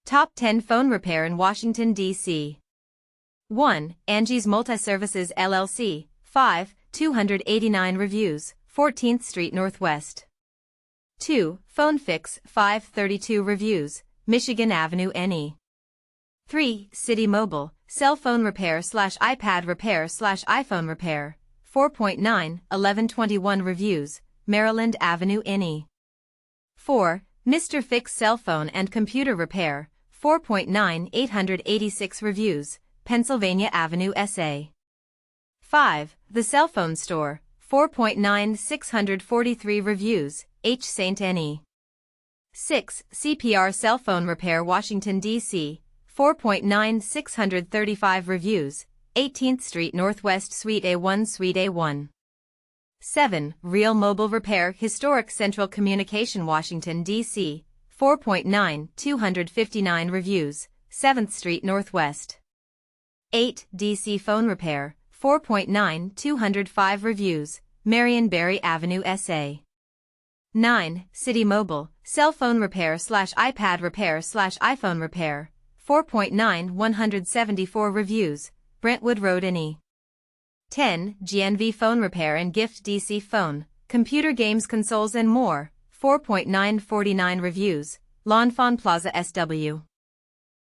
Top 10 phone repair in Washington, D.C. 1. Angies Multiservices LLC, 5, 289 reviews, 14th Street Northwest. 2. Phone Fix, 532 reviews, Michigan Avenue NE. 3. City Mobile, cell phone repair / iPad repair / iPhone repair, 4.9, 1121 reviews, Maryland Avenue NE. 4. Mr. Fix cell phone and computer repair, 4.9, 886 reviews, Pennsylvania Avenue SA. 5. The Cell Phone Store, 4.9, 643 reviews, H. St. NE. 6. CPR Cell Phone Repair Washington, D.C., 4.9, 635 reviews, 18th Street Northwest Suite A1 Suite A1. 7. Real Mobile Repair Historic Central Communication Washington, D.C., 4.9, 259 reviews, 7th Street Northwest. 8. DC Phone Repair, 4.9, 205 reviews, Marion Avenue SA. 9. City Mobile, Cell Phone Repair / iPad Repair / iPhone Repair, 4.9, 174 reviews, Brentwood Rd NE. 10. GandV Phone Repair and Gift DC Phone, Computer Games Consoles and more, 4.9, 49 reviews, L'Enfant Plaza SW.